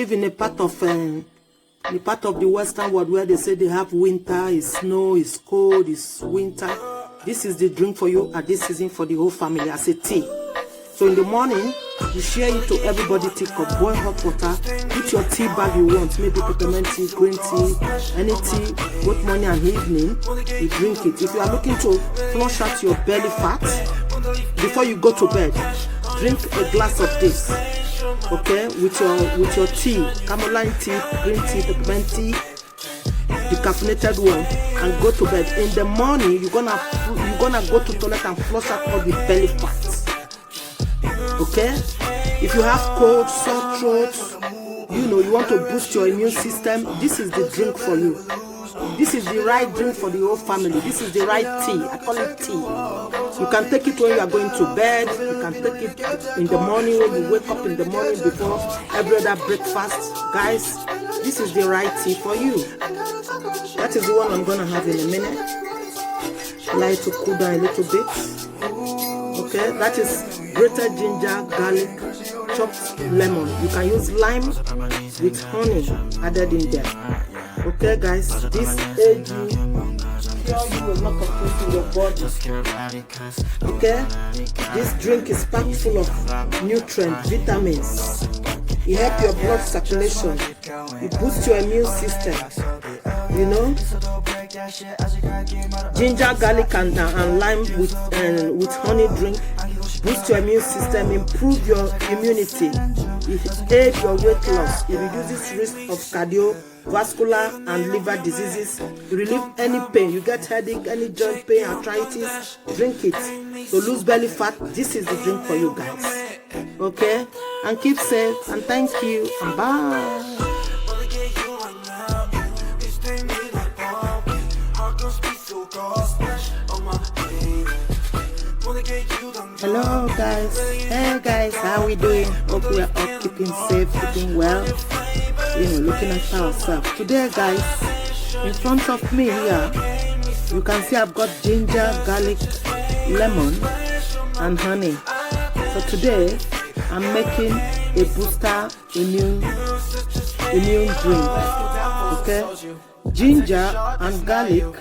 live in a part of the Western world where they say they have winter, it's snow, it's cold, it's winter, this is the drink for you at this season for the whole family as a tea. So in the morning, you share it to everybody, teacup, boil hot water, put your tea bag you want, maybe peppermint tea, green tea, any tea, both morning and evening, you drink it. If you are looking to flush out your belly fat, before you go to bed, drink a glass of this, okay, with your tea, chamomile tea, green tea, peppermint tea, the caffeinated one, and go to bed. In the morning, you're gonna go to toilet and flush out all the belly fat. Okay, if you have cold, sore throat, you want to boost your immune system, this is the drink for you. This is the right drink for the whole family. This is the right tea. I call it tea. You can take it when you are going to bed. You can take it in the morning when you wake up in the morning before every other breakfast. Guys, this is the right tea for you. That is the one I'm gonna have in a minute. Allow it to cool down a little bit. Okay, that is grated ginger, garlic, chopped lemon. You can use lime with honey added in there. Okay, guys, this aids you, cure you a lot of things in your body. Okay, this drink is packed full of nutrients, vitamins. It helps your blood circulation. It boosts your immune system. Ginger, garlic, and lime with honey drink boost your immune system, improve your immunity, it aids your weight loss, it reduces risk of cardiovascular and liver diseases, relieve any pain. You get headache, any joint pain, arthritis, drink it. To lose belly fat, this is the drink for you guys. Okay, and keep safe, and thank you, and bye. Hello guys, hey guys, how we doing? Hope we are all keeping safe, keeping well, looking after ourselves. Today guys, in front of me here, you can see I've got ginger, garlic, lemon and honey. So today I'm making a booster immune drink. Okay, ginger and garlic,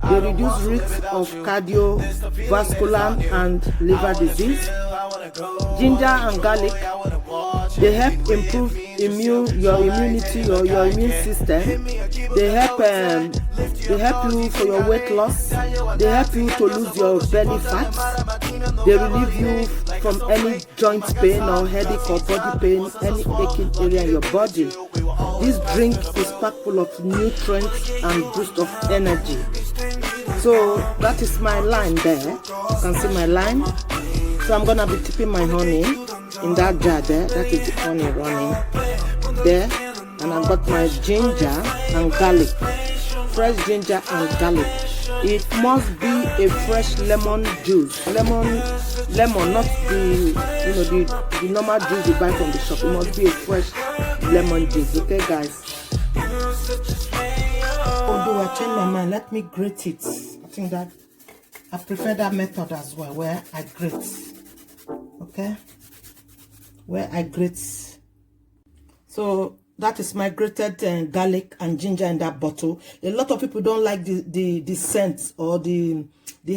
they reduce risk of cardiovascular and liver disease. Ginger and garlic, they help improve your immunity, your immune system. They help you for your weight loss. They help you to lose your belly fat. They relieve you from any joint pain or headache or body pain, any aching area in your body. This drink is packed full of nutrients and boost of energy. So that is my line there. You can see my line. So I'm gonna be tipping my honey in that jar there. That is the honey running there. And I've got my ginger and garlic, fresh ginger and garlic. It must be a fresh lemon juice. Lemon, not the the normal juice you buy from the shop. It must be a fresh lemon juice. Okay, guys. Although I changed my mind, let me grate it. I think that I prefer that method as well, where I grate. Okay, where I grate. So that is my grated garlic and ginger in that bottle. A lot of people don't like the scent or the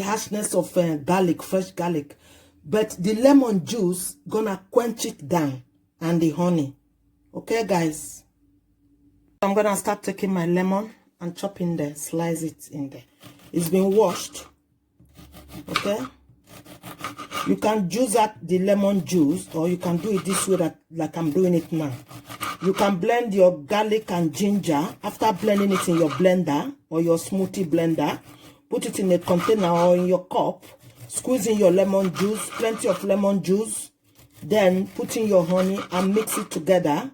harshness of garlic, fresh garlic, but the lemon juice gonna quench it down, and the honey. Okay, guys. I'm gonna start taking my lemon and chop in there, slice it in there. It's been washed. Okay, you can juice out the lemon juice, or you can do it this way, like I'm doing it now. You can blend your garlic and ginger. After blending it in your blender or your smoothie blender, put it in a container or in your cup, squeeze in your lemon juice, plenty of lemon juice, then put in your honey and mix it together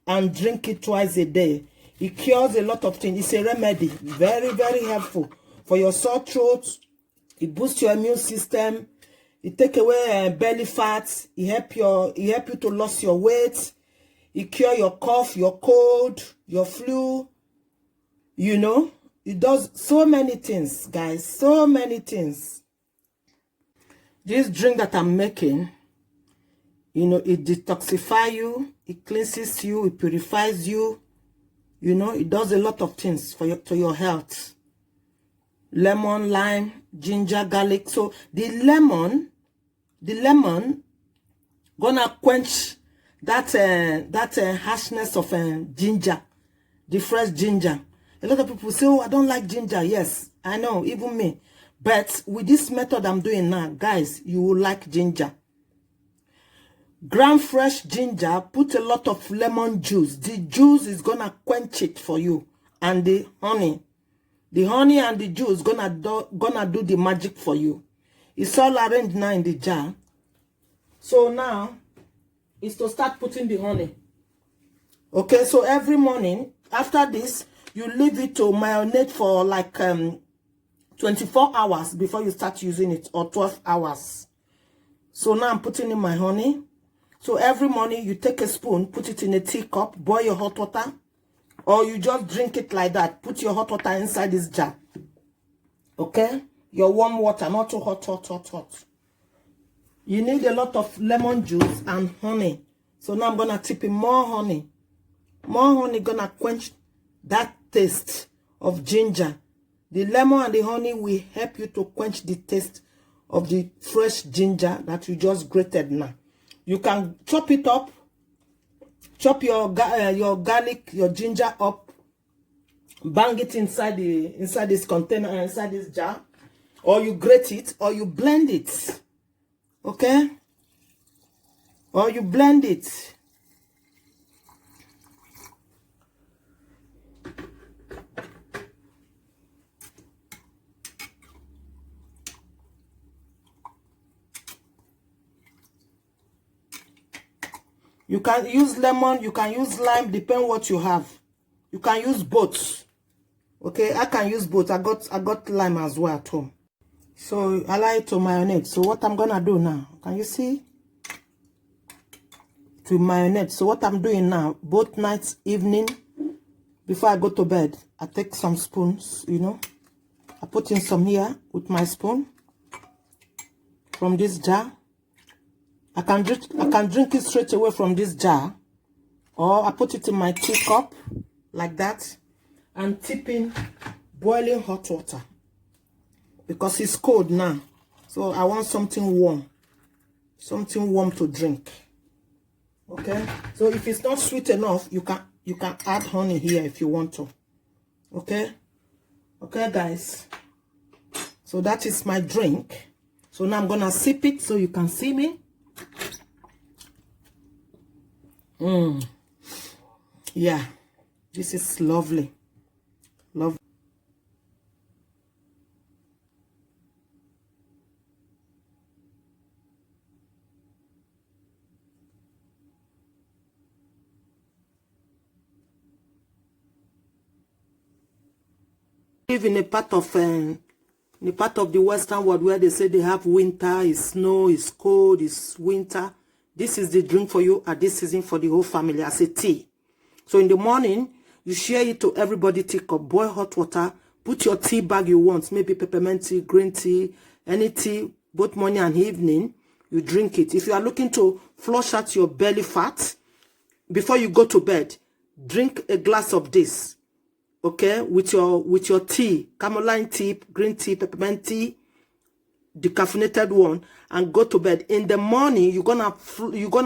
and drink it twice a day. It cures a lot of things. It's a remedy, very, very helpful for your sore throat. It boosts your immune system. It take away belly fat. It help you to lose your weight. It cure your cough, your cold, your flu. It does so many things, guys. So many things. This drink that I'm making, it detoxify you. It cleanses you. It purifies you. You know, it does a lot of things for to your health. Lemon, lime, ginger, garlic. So the lemon gonna quench that harshness of ginger, the fresh ginger. A lot of people say, oh, I don't like ginger. Yes, I know, even me. But with this method I'm doing now, guys, you will like ginger. Ground fresh ginger, put a lot of lemon juice. The juice is gonna quench it for you. And the honey and the juice gonna do the magic for you. It's all arranged now in the jar. So now is to start putting the honey. Okay, so every morning after this, you leave it to marinate for like 24 hours before you start using it, or 12 hours. So now I'm putting in my honey. So every morning you take a spoon, put it in a teacup, boil your hot water, or you just drink it like that. Put your hot water inside this jar. Okay? Your warm water, not too hot, hot. You need a lot of lemon juice and honey. So now I'm gonna tip in more honey. More honey gonna quench that taste of ginger. The lemon and the honey will help you to quench the taste of the fresh ginger that you just grated now. You can chop it up, chop your garlic, your ginger up, bang it inside this container, inside this jar, or you grate it, or you blend it. Okay? Or you blend it. You can use lemon, you can use lime, depend what you have. You can use both. Okay, I can use both. I got lime as well at home. So I like to marinate. So what I'm gonna do now, can you see? To marinate. So what I'm doing now, both nights, evening, before I go to bed, I take some spoons, you know. I put in some here with my spoon from this jar. I can drink it straight away from this jar, or I put it in my teacup like that and tip in boiling hot water because it's cold now. So I want something warm to drink. Okay, so if it's not sweet enough, you can add honey here if you want to. Okay, guys. So that is my drink. So now I'm gonna sip it so you can see me. Yeah, this is lovely. Lovely. Live in a part of the Western world where they say they have winter, it's snow, it's cold, it's winter. This is the drink for you at this season for the whole family as a tea. So in the morning, you share it to everybody, teacup, boil hot water, put your tea bag you want, maybe peppermint tea, green tea, any tea, both morning and evening, you drink it. If you are looking to flush out your belly fat, before you go to bed, drink a glass of this, okay, with your tea, chamomile tea, green tea, peppermint tea, decaffeinated one, and go to bed. In the morning, you're gonna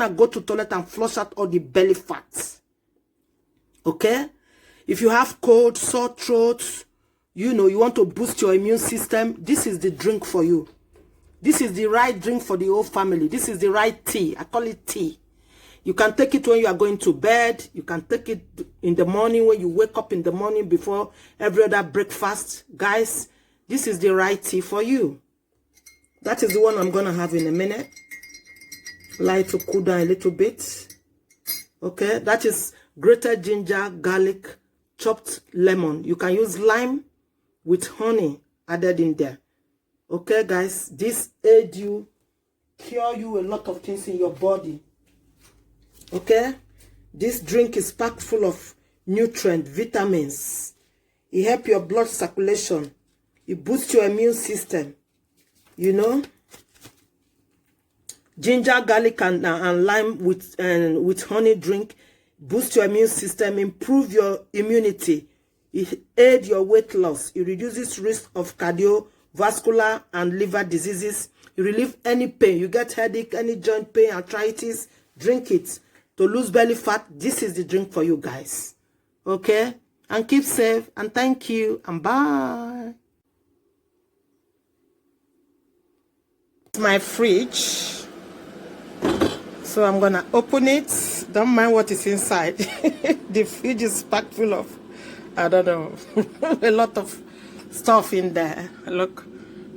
go to toilet and flush out all the belly fats. Okay? If you have cold, sore throat, you know, you want to boost your immune system, this is the drink for you. This is the right drink for the whole family. This is the right tea. I call it tea. You can take it when you are going to bed. You can take it in the morning when you wake up in the morning before every other breakfast. Guys, this is the right tea for you. That is the one I'm going to have in a minute. Allow it to cool down a little bit. Okay, that is grated ginger, garlic, chopped lemon. You can use lime with honey added in there. Okay, guys, this aid you, cure you a lot of things in your body. Okay, this drink is packed full of nutrients, vitamins. It helps your blood circulation. It boosts your immune system. You know, Ginger, garlic, and lime with honey drink. Boost your immune system, improve your immunity. It aids your weight loss. It reduces risk of cardiovascular and liver diseases. It relieves any pain. You get headache, any joint pain, arthritis, drink it. To lose belly fat, this is the drink for you guys. Okay? And keep safe, and thank you, and bye. My fridge. So I'm gonna open it. Don't mind what is inside. The fridge is packed full of, I don't know, a lot of stuff in there. Look,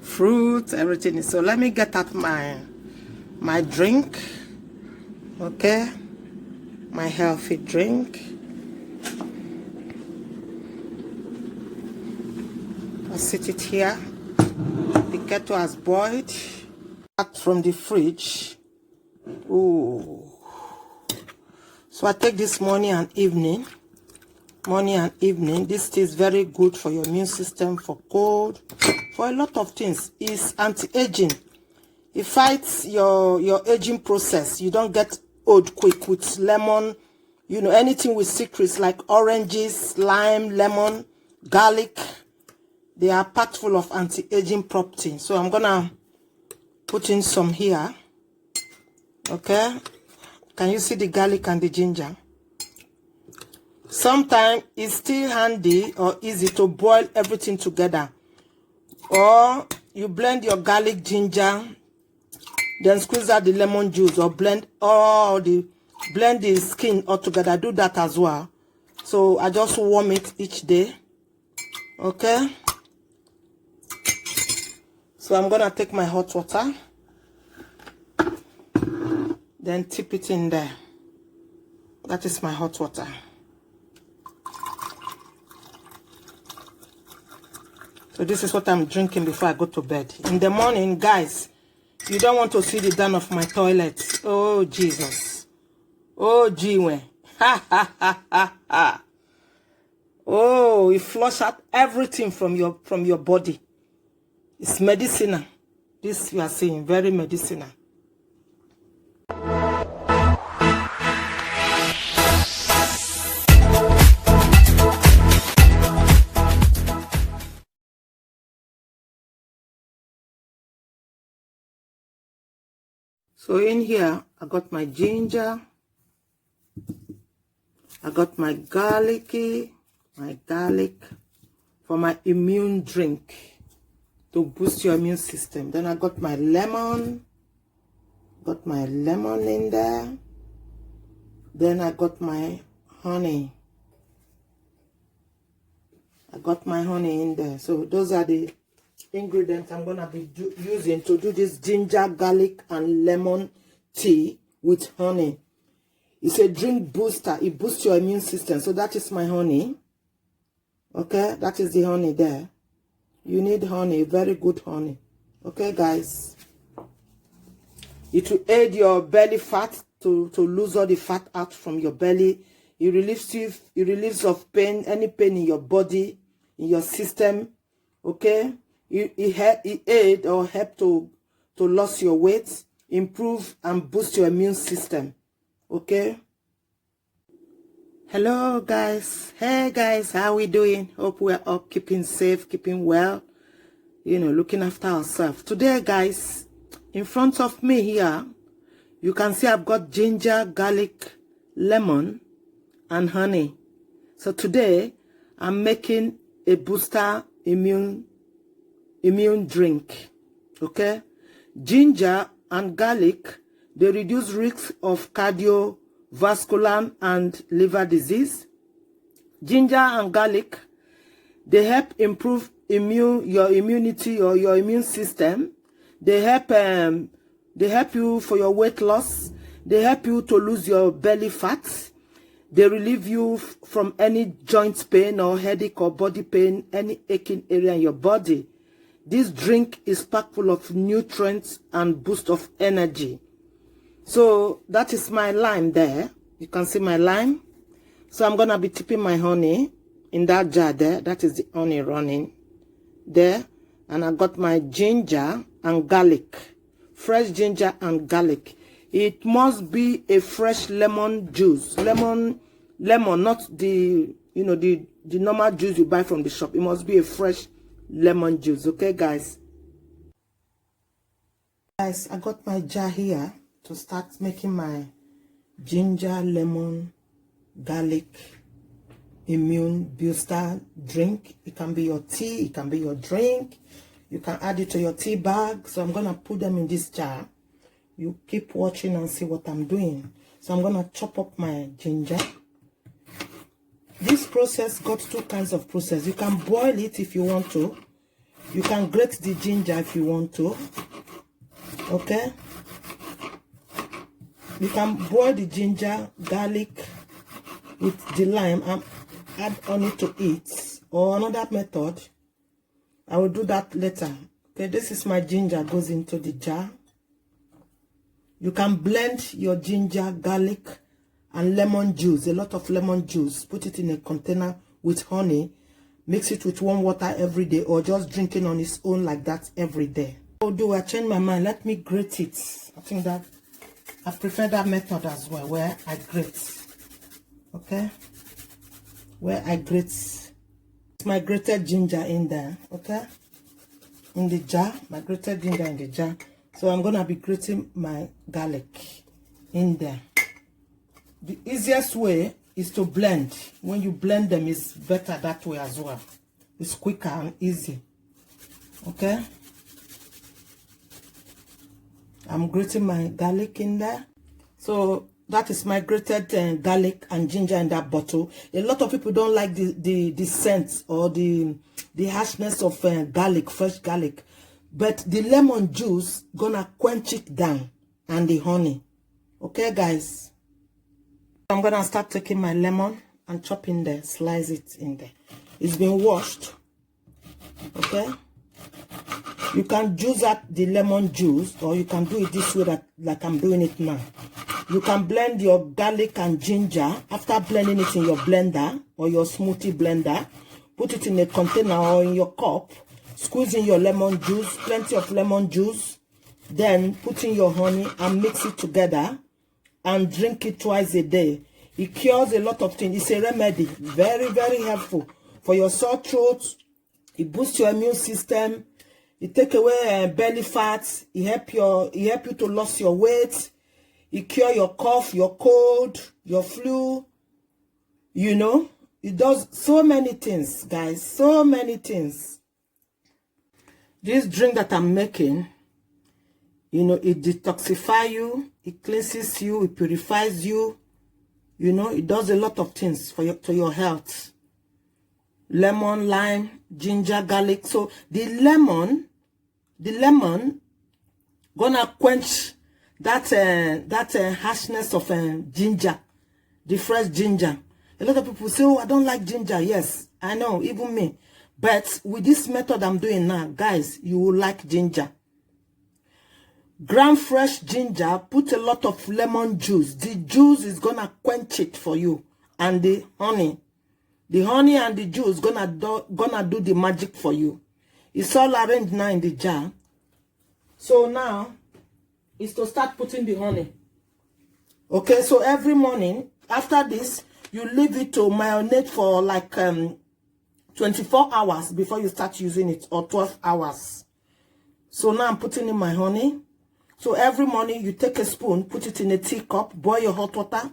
fruit, everything. So let me get out my drink. Okay, my healthy drink. I'll sit it here. The kettle has boiled. Out from the fridge. Ooh. So I take this morning and evening. Morning and evening. This is very good for your immune system, for cold, for a lot of things. It's anti-aging. It fights your aging process. You don't get old quick with lemon. You know, anything with citrus like oranges, lime, lemon, garlic. They are packed full of anti-aging property. So I'm gonna put in some here. Okay, can you see the garlic and the ginger? Sometimes it's still handy or easy to boil everything together, or you blend your garlic, ginger, then squeeze out the lemon juice, or blend the skin all together. Do that as well. So I just warm it each day. Okay, so I'm gonna take my hot water, then tip it in there. That is my hot water. So this is what I'm drinking before I go to bed. In the morning, guys, you don't want to see the down of my toilet. Oh, Jesus. Oh, Jiwe. Ha, ha, ha, ha, ha. Oh, it flush out everything from your body. It's medicinal. This you are seeing, very medicinal. So in here, I got my ginger, I got my garlic for my immune drink to boost your immune system. Then I got my lemon in there. Then I got my honey. I got my honey in there. So those are the ingredients I'm gonna be using to do this ginger, garlic, and lemon tea with honey. It's a drink booster. It boosts your immune system. So that is my honey. Okay, that is the honey there. You need honey, very good honey. Okay, guys. It will aid your belly fat to lose all the fat out from your belly. It relieves of pain, any pain in your body, in your system. Okay. It aid or help to lose your weight, improve and boost your immune system. Okay. Hello guys. Hey guys, how we doing? Hope we're all keeping safe, keeping well, you know, looking after ourselves. Today guys, in front of me here, you can see I've got ginger, garlic, lemon, and honey. So today I'm making a booster immune drink. Okay, ginger and garlic, they reduce risk of cardiovascular and liver disease. Ginger and garlic, they help improve your immunity or your immune system. They help you for your weight loss. They help you to lose your belly fat. They relieve you from any joint pain or headache or body pain, any aching area in your body. This drink is packed full of nutrients and boost of energy. So that is my lime there. You can see my lime. So I'm going to be tipping my honey in that jar there. That is the honey running there. And I got my ginger and garlic fresh ginger and garlic. It must be a fresh lemon juice. Lemon, not the, you know, the normal juice you buy from the shop. It must be a fresh lemon juice. Okay, guys? Guys, I got my jar here to start making my ginger, lemon, garlic immune booster drink. It can be your tea, it can be your drink. You can add it to your tea bag. So I'm gonna put them in this jar. You keep watching and see what I'm doing. So I'm gonna chop up my ginger. This process got two kinds of process. You can boil it if you want to. You can grate the ginger if you want to. Okay? You can boil the ginger, garlic with the lime and add honey to it. Or another method, I will do that later. Okay, this is my ginger, goes into the jar. You can blend your ginger, garlic, and lemon juice, a lot of lemon juice. Put it in a container with honey. Mix it with warm water every day, or just drinking on its own like that every day. Although I change my mind, let me grate it. I think that I prefer that method as well, where I grate. Okay? Where I grate my grated ginger in there. Okay? In the jar, my grated ginger in the jar. So I'm gonna be grating my garlic in there. The easiest way is to blend. When you blend them, it's better that way as well. It's quicker and easy. Okay? I'm grating my garlic in there. So that is my grated garlic and ginger in that bottle. A lot of people don't like the scent or the harshness of garlic, fresh garlic. But the lemon juice gonna quench it down, and the honey. Okay, guys? I'm gonna start taking my lemon and chop in there, slice it in there. It's been washed. Okay? You can juice out the lemon juice, or you can do it this way, like I'm doing it now. You can blend your garlic and ginger. After blending it in your blender or your smoothie blender, put it in a container or in your cup. Squeeze in your lemon juice, plenty of lemon juice. Then put in your honey and mix it together and drink it twice a day. It cures a lot of things. It's a remedy. Very, very helpful for your sore throat. It boosts your immune system. It take away belly fat. It help you to lose your weight. It cure your cough, your cold, your flu. You know, it does so many things, guys. So many things. This drink that I'm making, you know, it detoxifies you, it cleanses you, it purifies you. You know, it does a lot of things for to your health. Lemon, lime, ginger, garlic. So the lemon gonna quench that harshness of ginger, the fresh ginger. A lot of people say, oh, I don't like ginger. Yes, I know, even me. But with this method I'm doing now, guys, you will like ginger. Ground fresh ginger, put a lot of lemon juice. The juice is gonna quench it for you. And the honey and the juice gonna do the magic for you. It's all arranged now in the jar. So now is to start putting the honey. Okay, so every morning after this, you leave it to marinate for like 24 hours before you start using it, or 12 hours. So now I'm putting in my honey. So every morning you take a spoon, put it in a teacup, boil your hot water,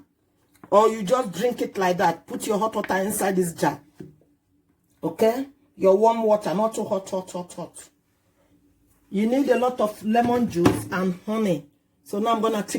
or you just drink it like that. Put your hot water inside this jar. Okay? Your warm water, not too hot, hot. You need a lot of lemon juice and honey. So now I'm gonna tip